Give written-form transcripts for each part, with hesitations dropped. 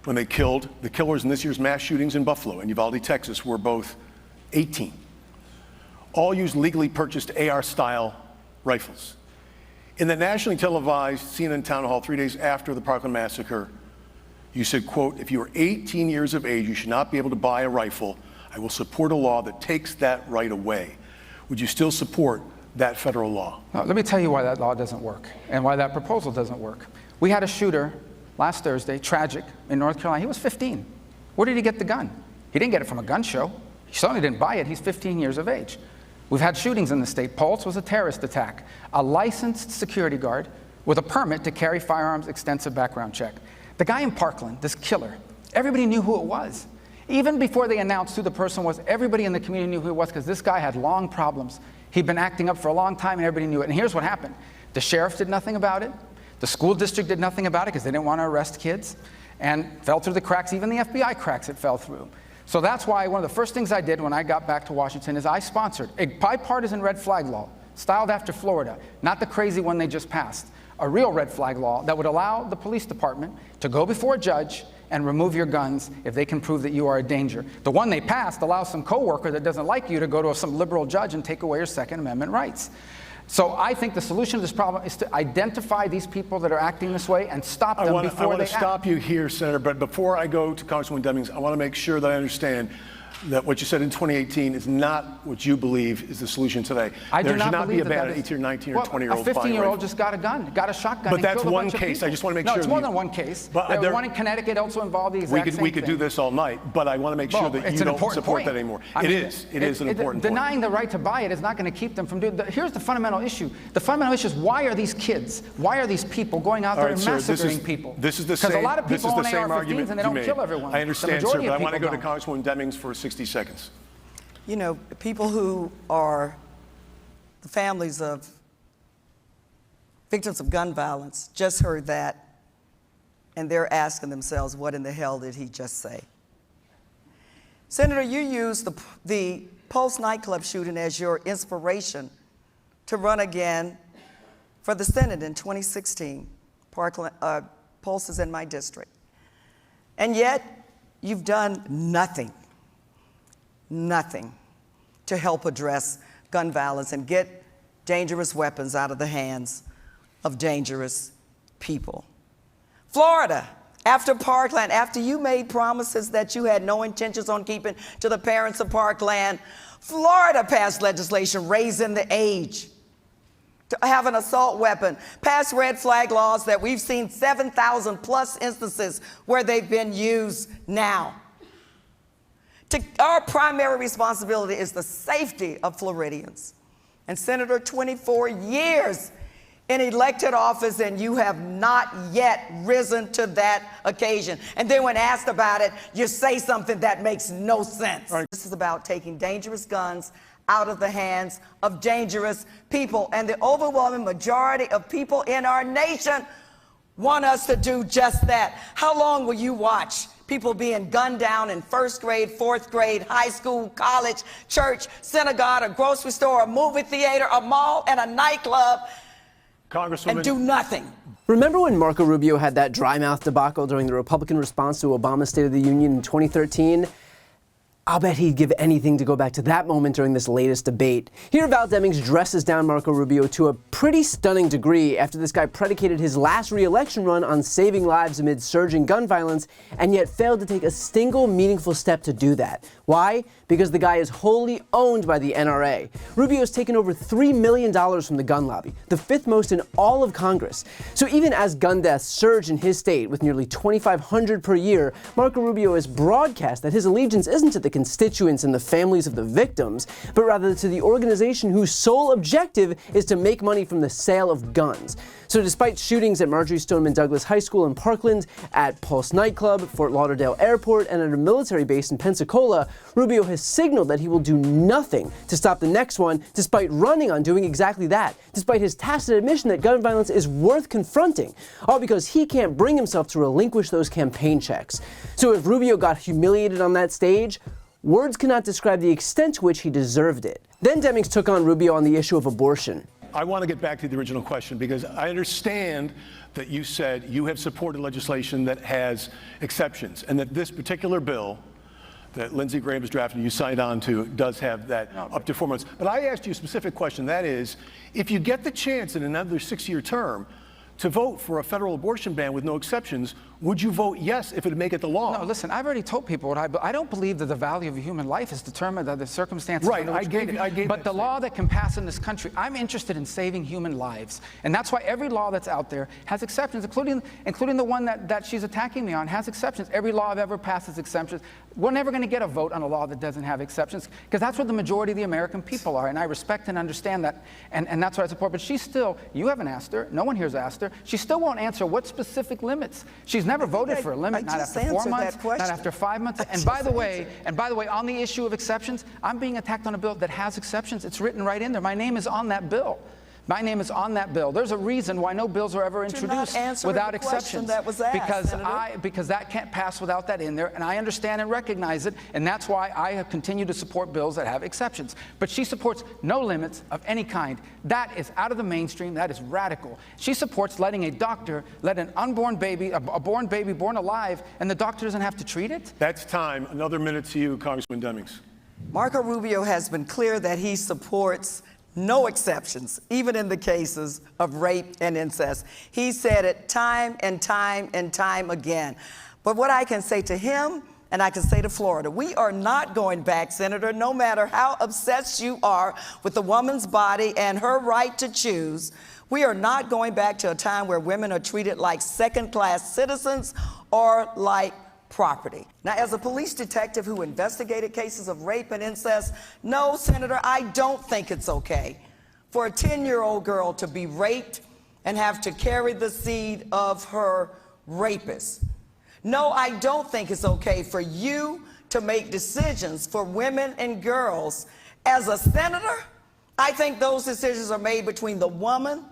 when they killed the killers in this year's mass shootings in Buffalo and Uvalde, Texas, were both 18. All used legally purchased AR-style rifles. In the nationally televised CNN town hall 3 days after the Parkland massacre, you said, quote, "If you are 18 years of age, you should not be able to buy a rifle. I will support a law that takes that right away." Would you still support that federal law? No, let me tell you why that law doesn't work and why that proposal doesn't work. We had a shooter last Thursday, tragic, in North Carolina. He was 15. Where did he get the gun? He didn't get it from a gun show. He certainly didn't buy it. He's 15 years of age. We've had shootings in the state. Pulse was a terrorist attack. A licensed security guard with a permit to carry firearms, extensive background check. The guy in Parkland, this killer, everybody knew who it was. Even before they announced who the person was, everybody in the community knew who it was because this guy had long problems. He'd been acting up for a long time and everybody knew it. And here's what happened. The sheriff did nothing about it. The school district did nothing about it because they didn't want to arrest kids, and fell through the cracks. Even the FBI cracks it fell through. So that's why one of the first things I did when I got back to Washington is I sponsored a bipartisan red flag law, styled after Florida, not the crazy one they just passed, a real red flag law that would allow the police department to go before a judge and remove your guns if they can prove that you are a danger. The one they passed allows some coworker that doesn't like you to go to some liberal judge and take away your Second Amendment rights. So I think the solution to this problem is to identify these people that are acting this way and stop them before they act. I want to stop you here, Senator, but before I go to Congresswoman Demings, I want to make sure that I understand that what you said in 2018 is not what you believe is the solution today. I do not There should not be believe a ban that on 18 or 19 or 20-year-old A 15-year-old just got a gun, got a shotgun. But that's one case. I just want to make sure. No, it's more than one case. But there was one in Connecticut also involved the exact same thing. We could do this all night, but I want to make sure that you don't support that anymore. It is an important point. Denying the right to buy it is not going to keep them from doing it. Here's the fundamental issue. The fundamental issue is, why are these kids, why are these people going out there and massacring people? This is the same argument. Because a lot of people own AR-15s and they don't kill everyone. I understand, sir, but I want to go to Congresswoman Demings for 60 seconds. You know, people who are the families of victims of gun violence just heard that, and they're asking themselves, what in the hell did he just say? Senator, you used the Pulse nightclub shooting as your inspiration to run again for the Senate in 2016. Pulse is in my district. And yet, you've done nothing to help address gun violence and get dangerous weapons out of the hands of dangerous people. Florida, after Parkland, after you made promises that you had no intentions on keeping to the parents of Parkland, Florida passed legislation raising the age to have an assault weapon, passed red flag laws that we've seen 7,000 plus instances where they've been used now. Our primary responsibility is the safety of Floridians. And Senator, 24 years in elected office, and you have not yet risen to that occasion. And then when asked about it, you say something that makes no sense. Right. This is about taking dangerous guns out of the hands of dangerous people. And the overwhelming majority of people in our nation want us to do just that. How long will you watch people being gunned down in first grade, fourth grade, high school, college, church, synagogue, a grocery store, a movie theater, a mall, and a nightclub, and do nothing? Remember when Marco Rubio had that dry mouth debacle during the Republican response to Obama's State of the Union in 2013? I'll bet he'd give anything to go back to that moment during this latest debate. Here, Val Demings dresses down Marco Rubio to a pretty stunning degree after this guy predicated his last re-election run on saving lives amid surging gun violence, and yet failed to take a single meaningful step to do that. Why? Because the guy is wholly owned by the NRA. Rubio's taken over $3 million from the gun lobby, the fifth most in all of Congress. So even as gun deaths surge in his state with nearly 2,500 per year, Marco Rubio has broadcast that his allegiance isn't to the constituents and the families of the victims, but rather to the organization whose sole objective is to make money from the sale of guns. So despite shootings at Marjorie Stoneman Douglas High School in Parkland, at Pulse nightclub, Fort Lauderdale Airport, and at a military base in Pensacola, Rubio has signaled that he will do nothing to stop the next one, despite running on doing exactly that, despite his tacit admission that gun violence is worth confronting, all because he can't bring himself to relinquish those campaign checks. So if Rubio got humiliated on that stage, words cannot describe the extent to which he deserved it. Then Demings took on Rubio on the issue of abortion. I want to get back to the original question because I understand that you said you have supported legislation that has exceptions and that this particular bill that Lindsey Graham has drafted, you signed on to, does have that up to 4 months. But I asked you a specific question. That is, if you get the chance in another 6-year term to vote for a federal abortion ban with no exceptions, would you vote yes if it would make it the law? No, listen, I've already told people what I don't believe that the value of a human life is determined by the circumstances. Right, under which I gave But the law that can pass in this country, I'm interested in saving human lives. And that's why every law that's out there has exceptions, including the one that she's attacking me on, has exceptions. Every law I've ever passed has exceptions. We're never going to get a vote on a law that doesn't have exceptions, because that's what the majority of the American people are. And I respect and understand that, and that's what I support. But she's still, you haven't asked her, no one here's asked her, she still won't answer what specific limits. She's never voted for a limit, not after 4 months, not after 5 months. And by the way, on the issue of exceptions, I'm being attacked on a bill that has exceptions. It's written right in there. My name is on that bill. My name is on that bill. There's a reason why no bills are ever introduced without exceptions. That was asked, because that can't pass without that in there, and I understand and recognize it, and that's why I have continued to support bills that have exceptions. But she supports no limits of any kind. That is out of the mainstream. That is radical. She supports letting a doctor let an unborn baby, a born baby born alive, and the doctor doesn't have to treat it? That's time. Another minute to you, Congressman Demings. Marco Rubio has been clear that he supports no exceptions, even in the cases of rape and incest. He said it time and time and time again. But what I can say to him, and I can say to Florida, we are not going back, Senator, no matter how obsessed you are with the woman's body and her right to choose. We are not going back to a time where women are treated like second-class citizens or like property. Now, as a police detective who investigated cases of rape and incest, no, Senator, I don't think it's okay for a 10-year-old girl to be raped and have to carry the seed of her rapist. No, I don't think it's okay for you to make decisions for women and girls. As a senator, I think those decisions are made between the woman,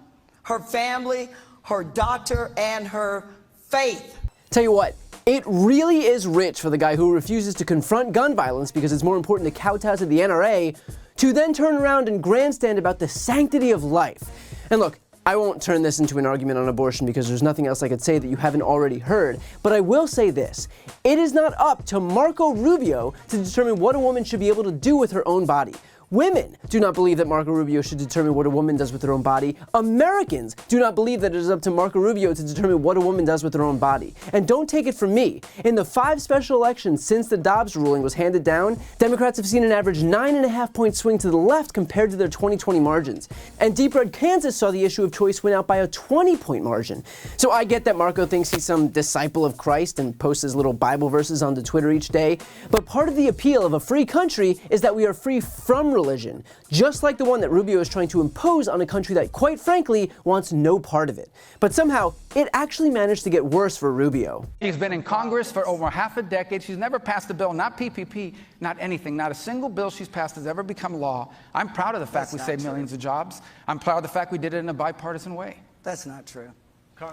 her family, her doctor, and her faith. Tell you what, it really is rich for the guy who refuses to confront gun violence because it's more important to kowtow to the NRA to then turn around and grandstand about the sanctity of life. And look, I won't turn this into an argument on abortion because there's nothing else I could say that you haven't already heard, but I will say this. It is not up to Marco Rubio to determine what a woman should be able to do with her own body. Women do not believe that Marco Rubio should determine what a woman does with her own body. Americans do not believe that it is up to Marco Rubio to determine what a woman does with her own body. And don't take it from me. In the 5 special elections since the Dobbs ruling was handed down, Democrats have seen an average 9.5-point swing to the left compared to their 2020 margins. And Deep Red Kansas saw the issue of choice win out by a 20-point margin. So I get that Marco thinks he's some disciple of Christ and posts his little Bible verses onto Twitter each day. But part of the appeal of a free country is that we are free from religion, just like the one that Rubio is trying to impose on a country that, quite frankly, wants no part of it. But somehow, it actually managed to get worse for Rubio. She's been in Congress for over half a decade. She's never passed a bill, not PPP, not anything. Not a single bill she's passed has ever become law. I'm proud of the fact we saved millions of jobs. I'm proud of the fact we did it in a bipartisan way. That's not true.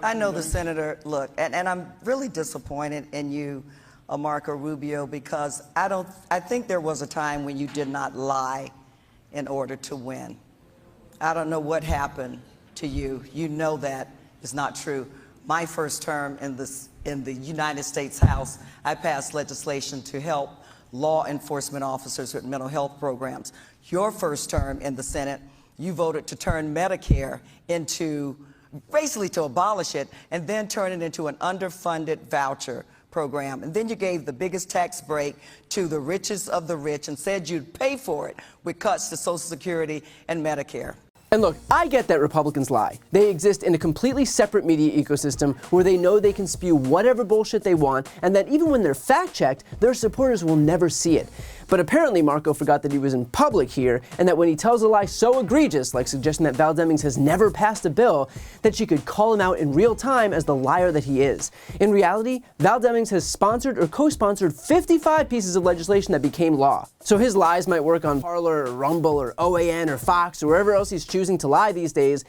I know the senator, look, and I'm really disappointed in you, Marco Rubio, because I think there was a time when you did not lie in order to win. I don't know what happened to you. You know that is not true. My first term in the United States House, I passed legislation to help law enforcement officers with mental health programs. Your first term in the Senate, you voted to turn Medicare into, basically to abolish it, and then turn it into an underfunded voucher program. And then you gave the biggest tax break to the richest of the rich and said you'd pay for it with cuts to Social Security and Medicare. And look, I get that Republicans lie. They exist in a completely separate media ecosystem where they know they can spew whatever bullshit they want, and that even when they're fact-checked, their supporters will never see it. But apparently Marco forgot that he was in public here, and that when he tells a lie so egregious, like suggesting that Val Demings has never passed a bill, that she could call him out in real time as the liar that he is. In reality, Val Demings has sponsored or co-sponsored 55 pieces of legislation that became law. So his lies might work on Parler or Rumble or OAN or Fox or wherever else he's choosing to lie these days,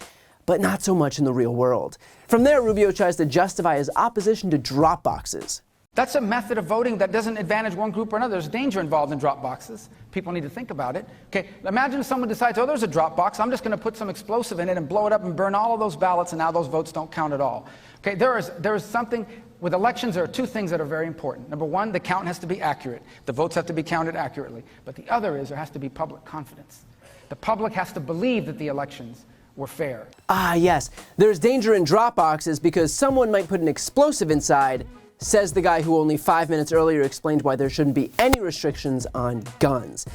but not so much in the real world. From there, Rubio tries to justify his opposition to drop boxes. That's a method of voting that doesn't advantage one group or another. There's danger involved in drop boxes. People need to think about it. Okay, imagine if someone decides, oh, there's a drop box, I'm just going to put some explosive in it and blow it up and burn all of those ballots, and now those votes don't count at all. Okay, there is something, with elections, there are two things that are very important. Number one, the count has to be accurate. The votes have to be counted accurately. But the other is there has to be public confidence. The public has to believe that the elections were fair. Ah, yes. There's danger in drop boxes because someone might put an explosive inside, says the guy who only 5 minutes earlier explained why there shouldn't be any restrictions on guns.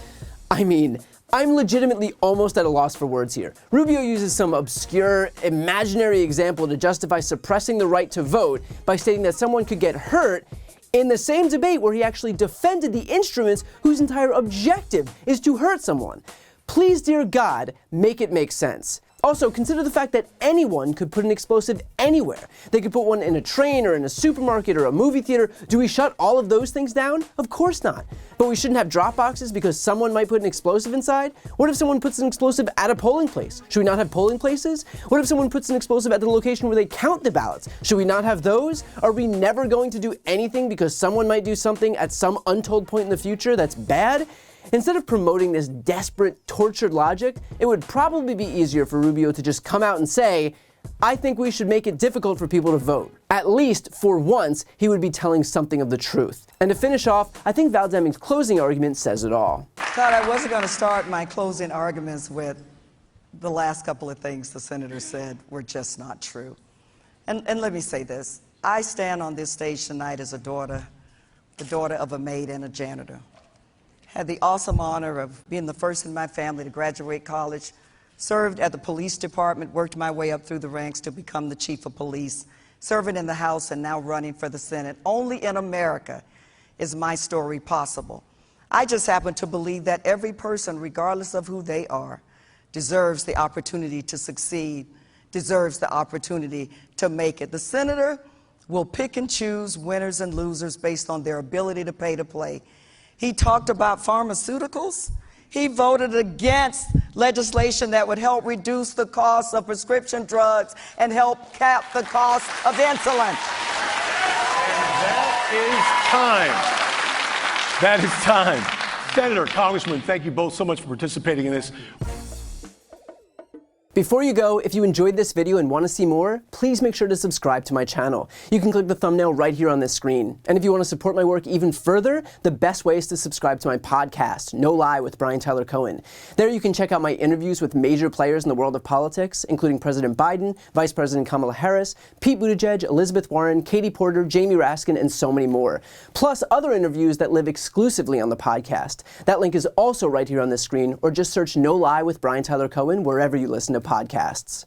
I mean, I'm legitimately almost at a loss for words here. Rubio uses some obscure, imaginary example to justify suppressing the right to vote by stating that someone could get hurt in the same debate where he actually defended the instruments whose entire objective is to hurt someone. Please, dear God, make it make sense. Also, consider the fact that anyone could put an explosive anywhere. They could put one in a train or in a supermarket or a movie theater. Do we shut all of those things down? Of course not. But we shouldn't have drop boxes because someone might put an explosive inside? What if someone puts an explosive at a polling place? Should we not have polling places? What if someone puts an explosive at the location where they count the ballots? Should we not have those? Are we never going to do anything because someone might do something at some untold point in the future that's bad? Instead of promoting this desperate, tortured logic, it would probably be easier for Rubio to just come out and say, I think we should make it difficult for people to vote. At least, for once, he would be telling something of the truth. And to finish off, I think Val Deming's closing argument says it all. Todd, I wasn't going to start my closing arguments with the last couple of things the senator said were just not true. And let me say this. I stand on this stage tonight as the daughter of a maid and a janitor. Had the awesome honor of being the first in my family to graduate college, served at the police department, worked my way up through the ranks to become the chief of police, serving in the House and now running for the Senate. Only in America is my story possible. I just happen to believe that every person, regardless of who they are, deserves the opportunity to succeed, deserves the opportunity to make it. The senator will pick and choose winners and losers based on their ability to pay to play. He talked about pharmaceuticals. He voted against legislation that would help reduce the cost of prescription drugs and help cap the cost of insulin. And that is time. Senator, Congressman, thank you both so much for participating in this. Before you go, if you enjoyed this video and want to see more, please make sure to subscribe to my channel. You can click the thumbnail right here on this screen. And if you want to support my work even further, the best way is to subscribe to my podcast, No Lie with Brian Tyler Cohen. There you can check out my interviews with major players in the world of politics, including President Biden, Vice President Kamala Harris, Pete Buttigieg, Elizabeth Warren, Katie Porter, Jamie Raskin, and so many more. Plus other interviews that live exclusively on the podcast. That link is also right here on this screen, or just search No Lie with Brian Tyler Cohen wherever you listen to podcasts.